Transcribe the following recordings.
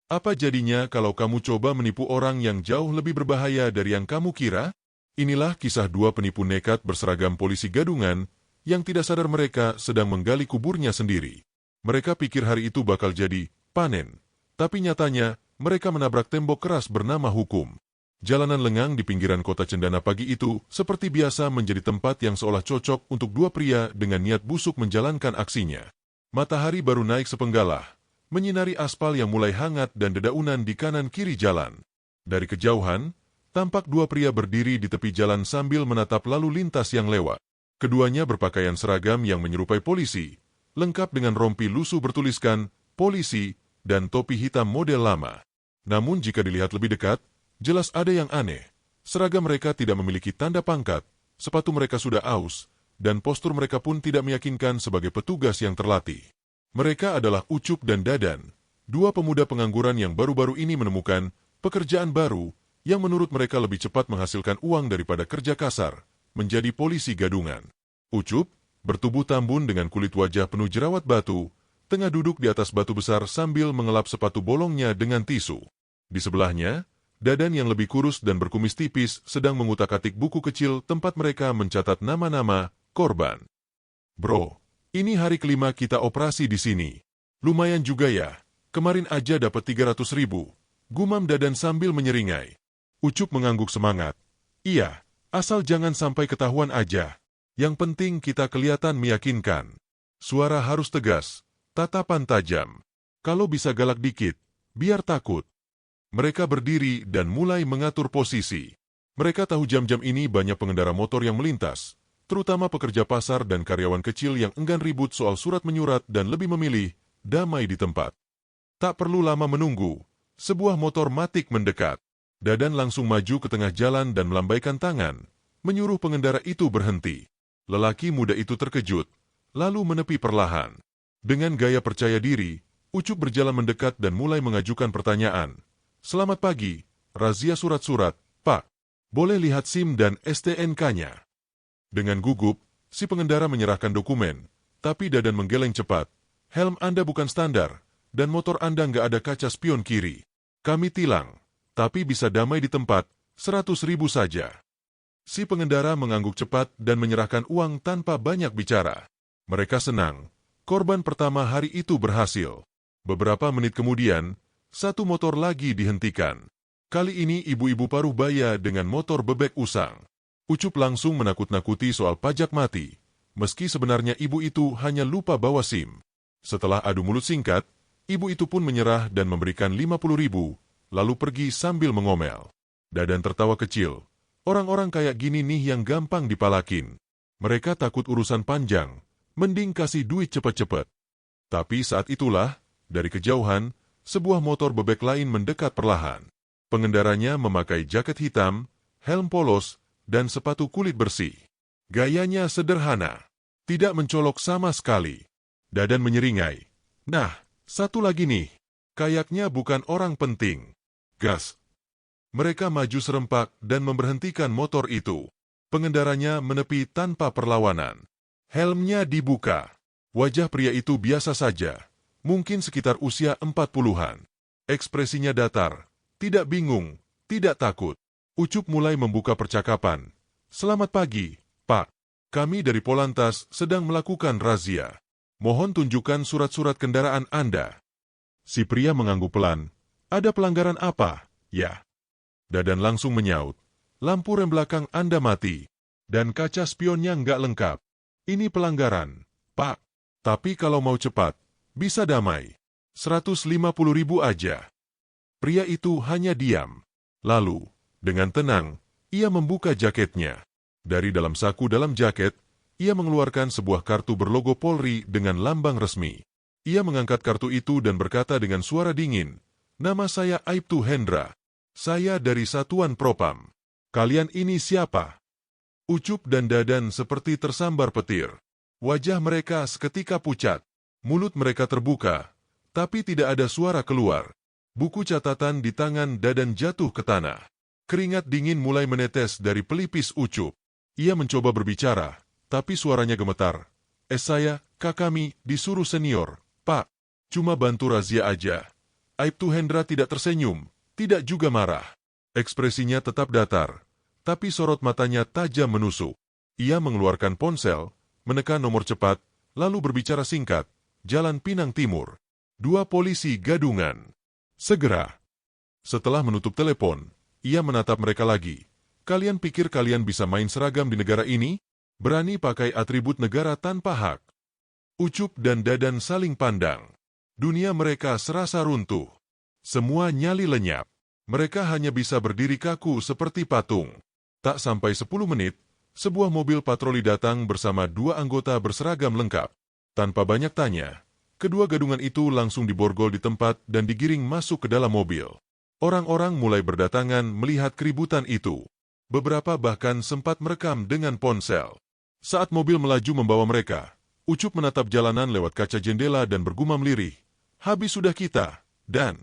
Apa jadinya kalau kamu coba menipu orang yang jauh lebih berbahaya dari yang kamu kira? Inilah kisah dua penipu nekat berseragam polisi gadungan yang tidak sadar mereka sedang menggali kuburnya sendiri. Mereka pikir hari itu bakal jadi panen, tapi nyatanya mereka menabrak tembok keras bernama hukum. Jalanan lengang di pinggiran kota Cendana pagi itu seperti biasa menjadi tempat yang seolah cocok untuk dua pria dengan niat busuk menjalankan aksinya. Matahari baru naik sepenggalah, menyinari aspal yang mulai hangat dan dedaunan di kanan kiri jalan. Dari kejauhan, tampak dua pria berdiri di tepi jalan sambil menatap lalu lintas yang lewat. Keduanya berpakaian seragam yang menyerupai polisi, lengkap dengan rompi lusuh bertuliskan polisi dan topi hitam model lama. Namun jika dilihat lebih dekat, jelas ada yang aneh. Seragam mereka tidak memiliki tanda pangkat, sepatu mereka sudah aus, dan postur mereka pun tidak meyakinkan sebagai petugas yang terlatih. Mereka adalah Ucup dan Dadan, dua pemuda pengangguran yang baru-baru ini menemukan pekerjaan baru yang menurut mereka lebih cepat menghasilkan uang daripada kerja kasar, menjadi polisi gadungan. Ucup, bertubuh tambun dengan kulit wajah penuh jerawat batu, tengah duduk di atas batu besar sambil mengelap sepatu bolongnya dengan tisu. Di sebelahnya, Dadan yang lebih kurus dan berkumis tipis sedang mengutak-atik buku kecil tempat mereka mencatat nama-nama korban. Bro, ini hari kelima kita operasi di sini. Lumayan juga ya, kemarin aja dapat 300.000, gumam Dadan sambil menyeringai. Ucup mengangguk semangat. Iya, asal jangan sampai ketahuan aja. Yang penting kita kelihatan meyakinkan. Suara harus tegas, tatapan tajam. Kalau bisa galak dikit, biar takut. Mereka berdiri dan mulai mengatur posisi. Mereka tahu jam-jam ini banyak pengendara motor yang melintas, terutama pekerja pasar dan karyawan kecil yang enggan ribut soal surat menyurat dan lebih memilih damai di tempat. Tak perlu lama menunggu, sebuah motor matic mendekat. Dadan langsung maju ke tengah jalan dan melambaikan tangan, menyuruh pengendara itu berhenti. Lelaki muda itu terkejut, lalu menepi perlahan. Dengan gaya percaya diri, Ucup berjalan mendekat dan mulai mengajukan pertanyaan. Selamat pagi, razia surat-surat, Pak. Boleh lihat SIM dan STNK-nya. Dengan gugup, si pengendara menyerahkan dokumen, tapi Dadan menggeleng cepat. Helm Anda bukan standar, dan motor Anda nggak ada kaca spion kiri. Kami tilang, tapi bisa damai di tempat, 100.000 saja. Si pengendara mengangguk cepat dan menyerahkan uang tanpa banyak bicara. Mereka senang, korban pertama hari itu berhasil. Beberapa menit kemudian, satu motor lagi dihentikan. Kali ini ibu-ibu paruh baya dengan motor bebek usang. Ucup langsung menakut-nakuti soal pajak mati, meski sebenarnya ibu itu hanya lupa bawa SIM. Setelah adu mulut singkat, ibu itu pun menyerah dan memberikan 50.000, lalu pergi sambil mengomel. Dadan tertawa kecil. Orang-orang kayak gini nih yang gampang dipalakin. Mereka takut urusan panjang, mending kasih duit cepet-cepet. Tapi saat itulah, dari kejauhan, sebuah motor bebek lain mendekat perlahan. Pengendaranya memakai jaket hitam, helm polos, dan sepatu kulit bersih. Gayanya sederhana, tidak mencolok sama sekali. Dadan menyeringai. Nah, satu lagi nih. Kayaknya bukan orang penting. Gas. Mereka maju serempak dan memberhentikan motor itu. Pengendaranya menepi tanpa perlawanan. Helmnya dibuka. Wajah pria itu biasa saja. Mungkin sekitar usia 40-an. Ekspresinya datar, tidak bingung, tidak takut. Ucup mulai membuka percakapan. Selamat pagi, Pak. Kami dari Polantas sedang melakukan razia. Mohon tunjukkan surat-surat kendaraan Anda. Si pria mengangguk pelan. Ada pelanggaran apa? Ya. Dadan langsung menyaut. Lampu rem belakang Anda mati. Dan kaca spionnya nggak lengkap. Ini pelanggaran, Pak. Tapi kalau mau cepat, bisa damai. 150.000 aja. Pria itu hanya diam. Lalu, dengan tenang, ia membuka jaketnya. Dari dalam saku dalam jaket, ia mengeluarkan sebuah kartu berlogo Polri dengan lambang resmi. Ia mengangkat kartu itu dan berkata dengan suara dingin, "Nama saya Aibtu Hendra. Saya dari Satuan Propam. Kalian ini siapa?" Ucup dan Dadan seperti tersambar petir. Wajah mereka seketika pucat. Mulut mereka terbuka, tapi tidak ada suara keluar. Buku catatan di tangan Dadan jatuh ke tanah. Keringat dingin mulai menetes dari pelipis Ucup. Ia mencoba berbicara, tapi suaranya gemetar. Saya, kami, disuruh senior, Pak. Cuma bantu razia aja. Aibtu Hendra tidak tersenyum, tidak juga marah. Ekspresinya tetap datar, tapi sorot matanya tajam menusuk. Ia mengeluarkan ponsel, menekan nomor cepat, lalu berbicara singkat, Jalan Pinang Timur. 2 polisi gadungan. Segera. Setelah menutup telepon, ia menatap mereka lagi. Kalian pikir kalian bisa main seragam di negara ini? Berani pakai atribut negara tanpa hak? Ucup dan Dadan saling pandang. Dunia mereka serasa runtuh. Semua nyali lenyap. Mereka hanya bisa berdiri kaku seperti patung. Tak sampai 10 menit, sebuah mobil patroli datang bersama 2 anggota berseragam lengkap. Tanpa banyak tanya, kedua gadungan itu langsung diborgol di tempat dan digiring masuk ke dalam mobil. Orang-orang mulai berdatangan melihat keributan itu. Beberapa bahkan sempat merekam dengan ponsel. Saat mobil melaju membawa mereka, Ucup menatap jalanan lewat kaca jendela dan bergumam lirih. Habis sudah kita, dan...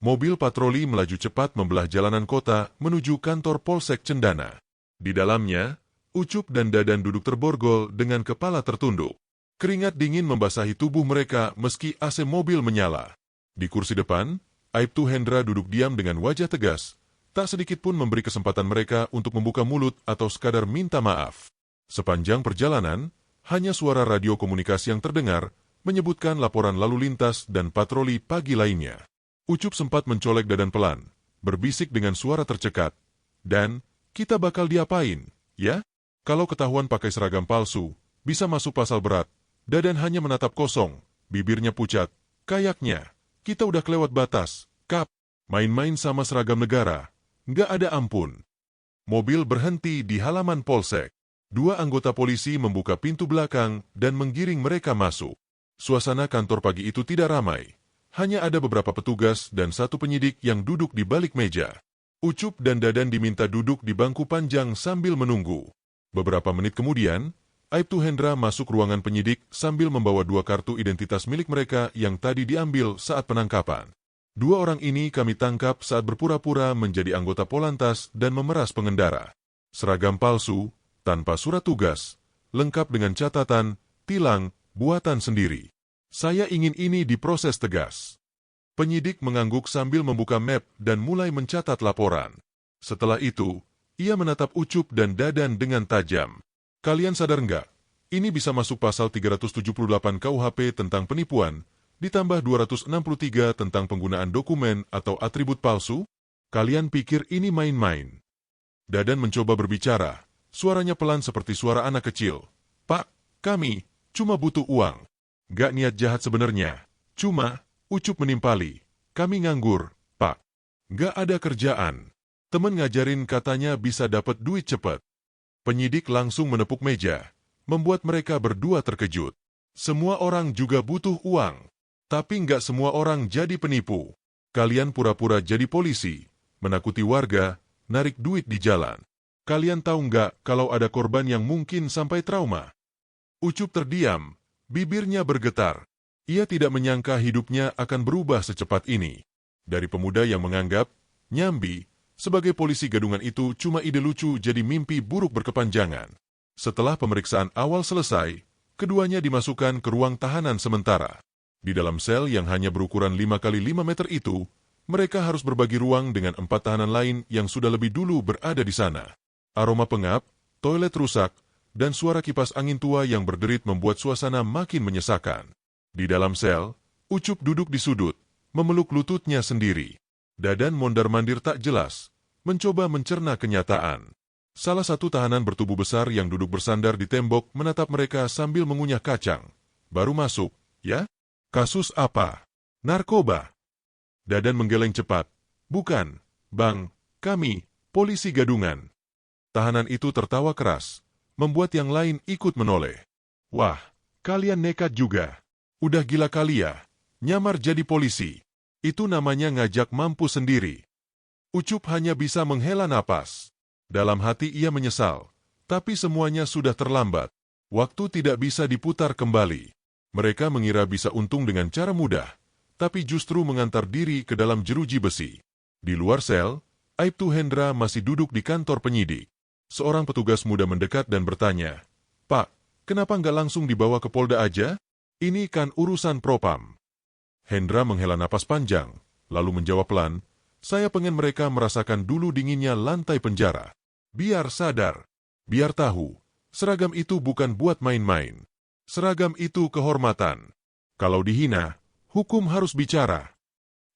Mobil patroli melaju cepat membelah jalanan kota menuju kantor Polsek Cendana. Di dalamnya, Ucup dan Dadan duduk terborgol dengan kepala tertunduk. Keringat dingin membasahi tubuh mereka meski AC mobil menyala. Di kursi depan, Aibtu Hendra duduk diam dengan wajah tegas. Tak sedikit pun memberi kesempatan mereka untuk membuka mulut atau sekadar minta maaf. Sepanjang perjalanan, hanya suara radio komunikasi yang terdengar, menyebutkan laporan lalu lintas dan patroli pagi lainnya. Ucup sempat mencolek Dadan pelan, berbisik dengan suara tercekat. Dan, kita bakal diapain, ya? Kalau ketahuan pakai seragam palsu, bisa masuk pasal berat. Dadan hanya menatap kosong, bibirnya pucat. Kayaknya, kita udah kelewat batas. Kap, main-main sama seragam negara. Nggak ada ampun. Mobil berhenti di halaman Polsek. 2 anggota polisi membuka pintu belakang dan menggiring mereka masuk. Suasana kantor pagi itu tidak ramai. Hanya ada beberapa petugas dan 1 penyidik yang duduk di balik meja. Ucup dan Dadan diminta duduk di bangku panjang sambil menunggu. Beberapa menit kemudian, Aibtu Hendra masuk ruangan penyidik sambil membawa 2 kartu identitas milik mereka yang tadi diambil saat penangkapan. 2 orang ini kami tangkap saat berpura-pura menjadi anggota Polantas dan memeras pengendara. Seragam palsu, tanpa surat tugas, lengkap dengan catatan, tilang, buatan sendiri. Saya ingin ini diproses tegas. Penyidik mengangguk sambil membuka map dan mulai mencatat laporan. Setelah itu, ia menatap Ucup dan Dadan dengan tajam. Kalian sadar nggak? Ini bisa masuk pasal 378 KUHP tentang penipuan, ditambah 263 tentang penggunaan dokumen atau atribut palsu? Kalian pikir ini main-main? Dadan mencoba berbicara. Suaranya pelan seperti suara anak kecil. Pak, kami cuma butuh uang. Gak niat jahat sebenarnya. Cuma, Ucup menimpali. Kami nganggur, Pak. Gak ada kerjaan. Temen ngajarin katanya bisa dapat duit cepat. Penyidik langsung menepuk meja, membuat mereka berdua terkejut. Semua orang juga butuh uang. Tapi nggak semua orang jadi penipu. Kalian pura-pura jadi polisi, menakuti warga, narik duit di jalan. Kalian tahu nggak kalau ada korban yang mungkin sampai trauma? Ucup terdiam, bibirnya bergetar. Ia tidak menyangka hidupnya akan berubah secepat ini. Dari pemuda yang menganggap, nyambi, sebagai polisi gadungan itu cuma ide lucu jadi mimpi buruk berkepanjangan. Setelah pemeriksaan awal selesai, keduanya dimasukkan ke ruang tahanan sementara. Di dalam sel yang hanya berukuran 5 kali 5 meter itu, mereka harus berbagi ruang dengan 4 tahanan lain yang sudah lebih dulu berada di sana. Aroma pengap, toilet rusak, dan suara kipas angin tua yang berderit membuat suasana makin menyesakan. Di dalam sel, Ucup duduk di sudut, memeluk lututnya sendiri. Dadan mondar-mandir tak jelas, mencoba mencerna kenyataan. Salah satu tahanan bertubuh besar yang duduk bersandar di tembok menatap mereka sambil mengunyah kacang. Baru masuk, ya? Kasus apa? Narkoba. Dadan menggeleng cepat. Bukan, Bang, kami, polisi gadungan. Tahanan itu tertawa keras, membuat yang lain ikut menoleh. Wah, kalian nekat juga. Udah gila kali ya, nyamar jadi polisi. Itu namanya ngajak mampus sendiri. Ucup hanya bisa menghela napas. Dalam hati ia menyesal, tapi semuanya sudah terlambat. Waktu tidak bisa diputar kembali. Mereka mengira bisa untung dengan cara mudah, tapi justru mengantar diri ke dalam jeruji besi. Di luar sel, Aibtu Hendra masih duduk di kantor penyidik. Seorang petugas muda mendekat dan bertanya, Pak, kenapa nggak langsung dibawa ke Polda aja? Ini kan urusan propam. Hendra menghela napas panjang, lalu menjawab pelan, "Saya pengen mereka merasakan dulu dinginnya lantai penjara. Biar sadar, biar tahu, seragam itu bukan buat main-main. Seragam itu kehormatan. Kalau dihina, hukum harus bicara."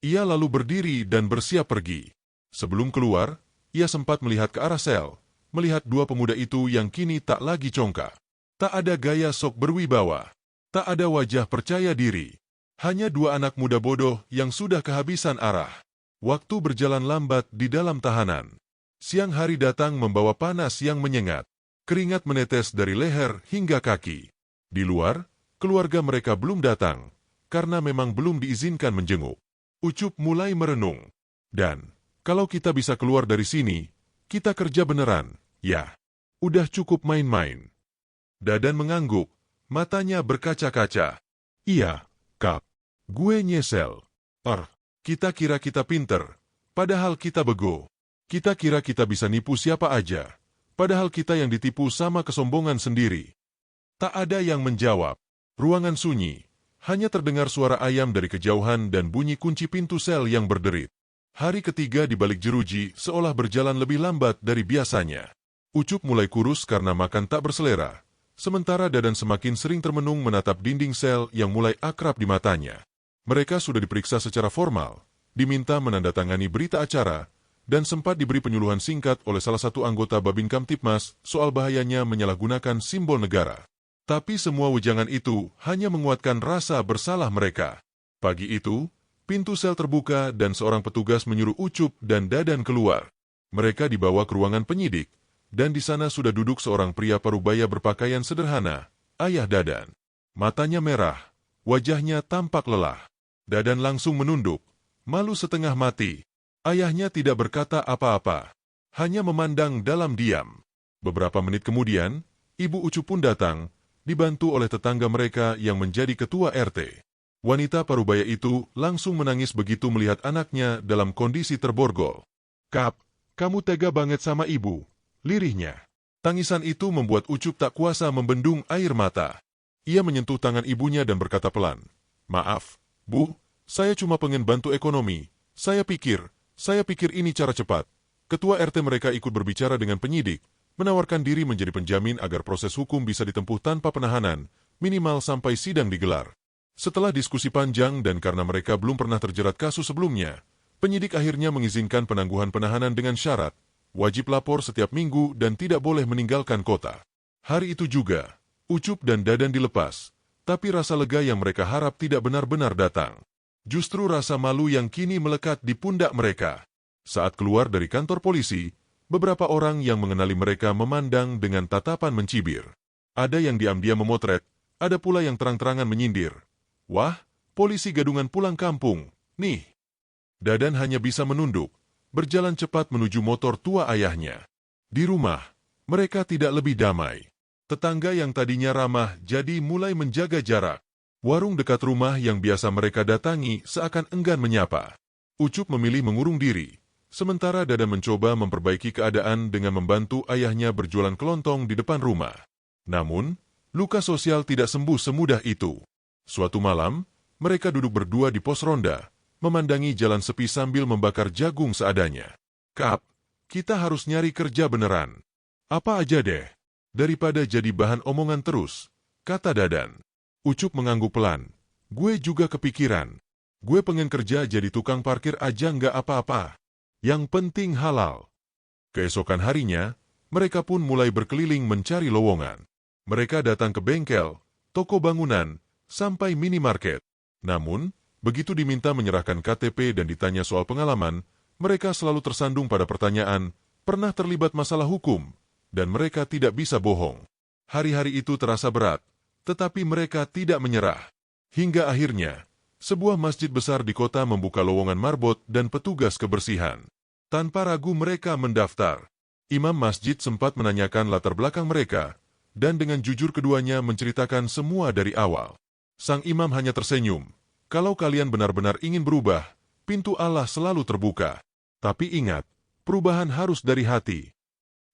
Ia lalu berdiri dan bersiap pergi. Sebelum keluar, ia sempat melihat ke arah sel, melihat dua pemuda itu yang kini tak lagi congkak. Tak ada gaya sok berwibawa. Tak ada wajah percaya diri. Hanya dua anak muda bodoh yang sudah kehabisan arah. Waktu berjalan lambat di dalam tahanan. Siang hari datang membawa panas yang menyengat. Keringat menetes dari leher hingga kaki. Di luar, keluarga mereka belum datang, karena memang belum diizinkan menjenguk. Ucup mulai merenung. "Dan, kalau kita bisa keluar dari sini, kita kerja beneran, ya. Udah cukup main-main." Dadan mengangguk, matanya berkaca-kaca. "Iya, Kap. Gue nyesel. Kita kira kita pinter, padahal kita bego. Kita kira kita bisa nipu siapa aja, padahal kita yang ditipu sama kesombongan sendiri." Tak ada yang menjawab. Ruangan sunyi. Hanya terdengar suara ayam dari kejauhan dan bunyi kunci pintu sel yang berderit. Hari ketiga di balik jeruji seolah berjalan lebih lambat dari biasanya. Ucup mulai kurus karena makan tak berselera, sementara Dadan semakin sering termenung menatap dinding sel yang mulai akrab di matanya. Mereka sudah diperiksa secara formal, diminta menandatangani berita acara, dan sempat diberi penyuluhan singkat oleh salah satu anggota Babin Kamtipmas soal bahayanya menyalahgunakan simbol negara. Tapi semua wejangan itu hanya menguatkan rasa bersalah mereka. Pagi itu, pintu sel terbuka dan seorang petugas menyuruh Ucup dan Dadan keluar. Mereka dibawa ke ruangan penyidik, dan di sana sudah duduk seorang pria parubaya berpakaian sederhana, ayah Dadan. Matanya merah, wajahnya tampak lelah. Dadan langsung menunduk, malu setengah mati. Ayahnya tidak berkata apa-apa, hanya memandang dalam diam. Beberapa menit kemudian, Ibu Ucup pun datang, dibantu oleh tetangga mereka yang menjadi ketua RT. Wanita parubaya itu langsung menangis begitu melihat anaknya dalam kondisi terborgol. "Kap, kamu tega banget sama ibu," lirihnya. Tangisan itu membuat Ucup tak kuasa membendung air mata. Ia menyentuh tangan ibunya dan berkata pelan, "Maaf, Bu, saya cuma pengen bantu ekonomi. Saya pikir ini cara cepat." Ketua RT mereka ikut berbicara dengan penyidik, menawarkan diri menjadi penjamin agar proses hukum bisa ditempuh tanpa penahanan, minimal sampai sidang digelar. Setelah diskusi panjang dan karena mereka belum pernah terjerat kasus sebelumnya, penyidik akhirnya mengizinkan penangguhan penahanan dengan syarat, wajib lapor setiap minggu dan tidak boleh meninggalkan kota. Hari itu juga, Ucup dan Dadan dilepas, tapi rasa lega yang mereka harap tidak benar-benar datang. Justru rasa malu yang kini melekat di pundak mereka. Saat keluar dari kantor polisi, beberapa orang yang mengenali mereka memandang dengan tatapan mencibir. Ada yang diam-diam memotret, ada pula yang terang-terangan menyindir. "Wah, polisi gadungan pulang kampung, nih." Dadan hanya bisa menunduk, berjalan cepat menuju motor tua ayahnya. Di rumah, mereka tidak lebih damai. Tetangga yang tadinya ramah jadi mulai menjaga jarak. Warung dekat rumah yang biasa mereka datangi seakan enggan menyapa. Ucup memilih mengurung diri. Sementara Dadan mencoba memperbaiki keadaan dengan membantu ayahnya berjualan kelontong di depan rumah. Namun, luka sosial tidak sembuh semudah itu. Suatu malam, mereka duduk berdua di pos ronda, memandangi jalan sepi sambil membakar jagung seadanya. "Kap, kita harus nyari kerja beneran. Apa aja deh, daripada jadi bahan omongan terus," kata Dadan. Ucup mengangguk pelan. "Gue juga kepikiran. Gue pengen kerja jadi tukang parkir aja nggak apa-apa. Yang penting halal." Keesokan harinya, mereka pun mulai berkeliling mencari lowongan. Mereka datang ke bengkel, toko bangunan, sampai minimarket. Namun, begitu diminta menyerahkan KTP dan ditanya soal pengalaman, mereka selalu tersandung pada pertanyaan, pernah terlibat masalah hukum, dan mereka tidak bisa bohong. Hari-hari itu terasa berat, tetapi mereka tidak menyerah. Hingga akhirnya, sebuah masjid besar di kota membuka lowongan marbot dan petugas kebersihan. Tanpa ragu mereka mendaftar. Imam masjid sempat menanyakan latar belakang mereka, dan dengan jujur keduanya menceritakan semua dari awal. Sang imam hanya tersenyum. "Kalau kalian benar-benar ingin berubah, pintu Allah selalu terbuka. Tapi ingat, perubahan harus dari hati."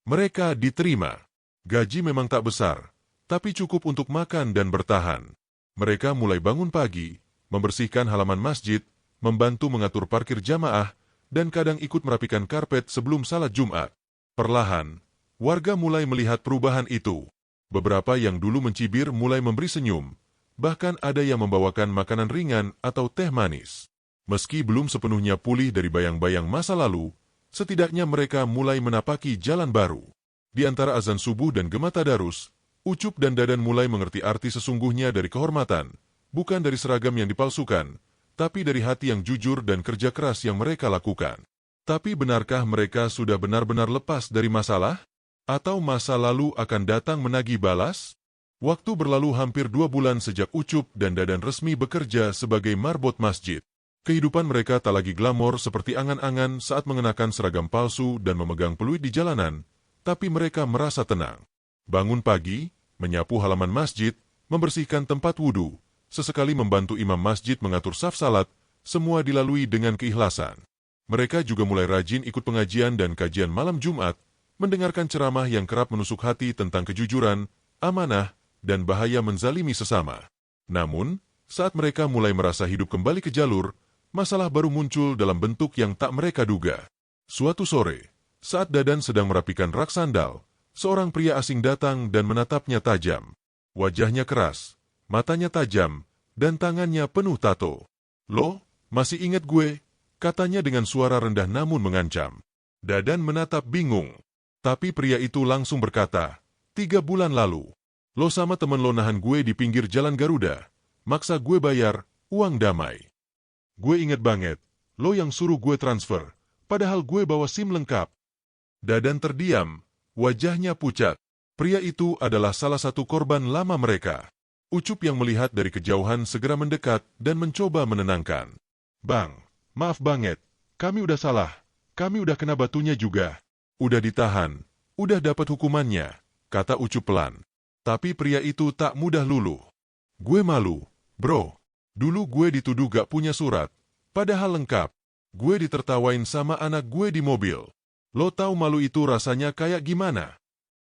Mereka diterima. Gaji memang tak besar, tapi cukup untuk makan dan bertahan. Mereka mulai bangun pagi, membersihkan halaman masjid, membantu mengatur parkir jamaah, dan kadang ikut merapikan karpet sebelum salat Jumat. Perlahan, warga mulai melihat perubahan itu. Beberapa yang dulu mencibir mulai memberi senyum, bahkan ada yang membawakan makanan ringan atau teh manis. Meski belum sepenuhnya pulih dari bayang-bayang masa lalu, setidaknya mereka mulai menapaki jalan baru. Di antara azan subuh dan gema tadarus, Ucup dan Dadan mulai mengerti arti sesungguhnya dari kehormatan, bukan dari seragam yang dipalsukan, tapi dari hati yang jujur dan kerja keras yang mereka lakukan. Tapi benarkah mereka sudah benar-benar lepas dari masalah? Atau masa lalu akan datang menagih balas? Waktu berlalu hampir 2 bulan sejak Ucup dan Dadan resmi bekerja sebagai marbot masjid. Kehidupan mereka tak lagi glamor seperti angan-angan saat mengenakan seragam palsu dan memegang peluit di jalanan, tapi mereka merasa tenang. Bangun pagi, menyapu halaman masjid, membersihkan tempat wudhu, sesekali membantu imam masjid mengatur saf salat, semua dilalui dengan keikhlasan. Mereka juga mulai rajin ikut pengajian dan kajian malam Jumat, mendengarkan ceramah yang kerap menusuk hati tentang kejujuran, amanah, dan bahaya menzalimi sesama. Namun, saat mereka mulai merasa hidup kembali ke jalur, masalah baru muncul dalam bentuk yang tak mereka duga. Suatu sore, saat Dadan sedang merapikan rak sandal, seorang pria asing datang dan menatapnya tajam. Wajahnya keras, matanya tajam, dan tangannya penuh tato. "Lo, masih ingat gue?" katanya dengan suara rendah namun mengancam. Dadan menatap bingung. Tapi pria itu langsung berkata, 3 bulan lalu, lo sama temen lo nahan gue di pinggir jalan Garuda, maksa gue bayar, uang damai. Gue inget banget, lo yang suruh gue transfer, padahal gue bawa SIM lengkap. Dadan terdiam, wajahnya pucat. Pria itu adalah salah satu korban lama mereka. Ucup yang melihat dari kejauhan segera mendekat dan mencoba menenangkan. "Bang, maaf banget, kami udah salah, kami udah kena batunya juga. Udah ditahan, udah dapat hukumannya," kata Ucup pelan. Tapi pria itu tak mudah luluh. "Gue malu, bro. Dulu gue dituduh gak punya surat, padahal lengkap. Gue ditertawain sama anak gue di mobil. Lo tahu malu itu rasanya kayak gimana?"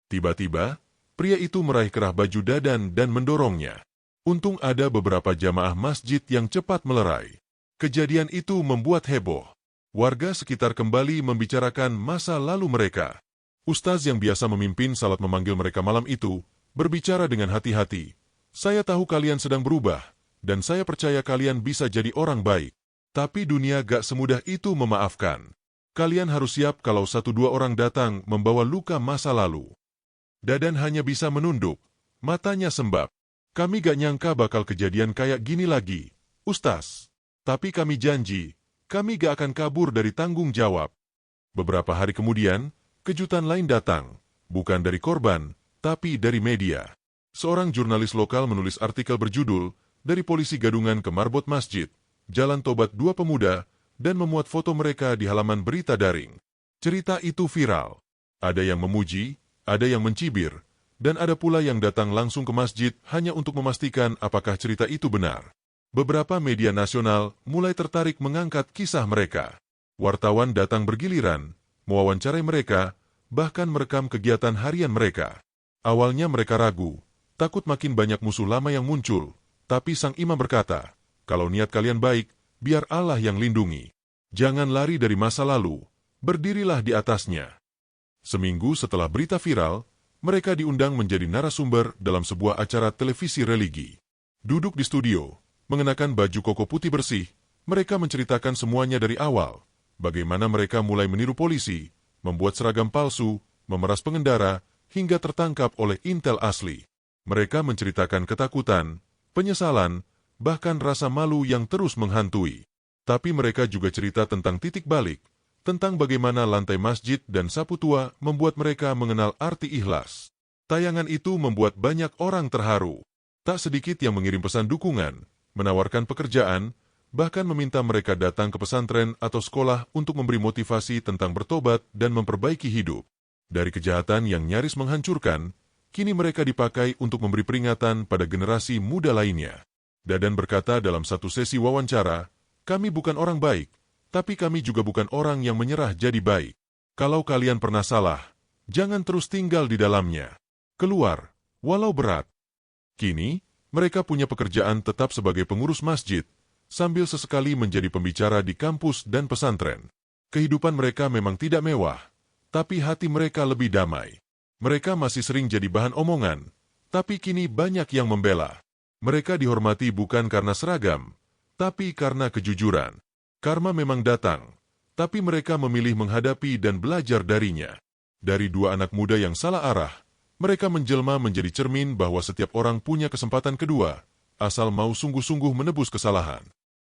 Tiba-tiba, pria itu meraih kerah baju Dadan dan mendorongnya. Untung ada beberapa jamaah masjid yang cepat melerai. Kejadian itu membuat heboh. Warga sekitar kembali membicarakan masa lalu mereka. Ustaz yang biasa memimpin salat memanggil mereka malam itu, berbicara dengan hati-hati. "Saya tahu kalian sedang berubah, dan saya percaya kalian bisa jadi orang baik. Tapi dunia gak semudah itu memaafkan. Kalian harus siap kalau 1-2 orang datang membawa luka masa lalu." Dadan hanya bisa menunduk, matanya sembab. "Kami gak nyangka bakal kejadian kayak gini lagi, Ustaz. Tapi kami janji, kami gak akan kabur dari tanggung jawab." Beberapa hari kemudian, kejutan lain datang, bukan dari korban, tapi dari media. Seorang jurnalis lokal menulis artikel berjudul, "Dari Polisi Gadungan ke Marbot Masjid, Jalan Tobat 2 Pemuda," dan memuat foto mereka di halaman berita daring. Cerita itu viral. Ada yang memuji, ada yang mencibir, dan ada pula yang datang langsung ke masjid hanya untuk memastikan apakah cerita itu benar. Beberapa media nasional mulai tertarik mengangkat kisah mereka. Wartawan datang bergiliran, mewawancarai mereka, bahkan merekam kegiatan harian mereka. Awalnya mereka ragu, takut makin banyak musuh lama yang muncul, tapi sang imam berkata, "Kalau niat kalian baik, biar Allah yang lindungi. Jangan lari dari masa lalu, berdirilah di atasnya." Seminggu setelah berita viral, mereka diundang menjadi narasumber dalam sebuah acara televisi religi. Duduk di studio, mengenakan baju koko putih bersih, mereka menceritakan semuanya dari awal, bagaimana mereka mulai meniru polisi, membuat seragam palsu, memeras pengendara, hingga tertangkap oleh intel asli. Mereka menceritakan ketakutan, penyesalan, bahkan rasa malu yang terus menghantui. Tapi mereka juga cerita tentang titik balik, tentang bagaimana lantai masjid dan sapu tua membuat mereka mengenal arti ikhlas. Tayangan itu membuat banyak orang terharu. Tak sedikit yang mengirim pesan dukungan, menawarkan pekerjaan, bahkan meminta mereka datang ke pesantren atau sekolah untuk memberi motivasi tentang bertobat dan memperbaiki hidup. Dari kejahatan yang nyaris menghancurkan, kini mereka dipakai untuk memberi peringatan pada generasi muda lainnya. Dadan berkata dalam satu sesi wawancara, "Kami bukan orang baik, tapi kami juga bukan orang yang menyerah jadi baik. Kalau kalian pernah salah, jangan terus tinggal di dalamnya. Keluar, walau berat." Kini, mereka punya pekerjaan tetap sebagai pengurus masjid, sambil sesekali menjadi pembicara di kampus dan pesantren. Kehidupan mereka memang tidak mewah, tapi hati mereka lebih damai. Mereka masih sering jadi bahan omongan, tapi kini banyak yang membela. Mereka dihormati bukan karena seragam, tapi karena kejujuran. Karma memang datang, tapi mereka memilih menghadapi dan belajar darinya. Dari dua anak muda yang salah arah, mereka menjelma menjadi cermin bahwa setiap orang punya kesempatan kedua, asal mau sungguh-sungguh menebus kesalahan.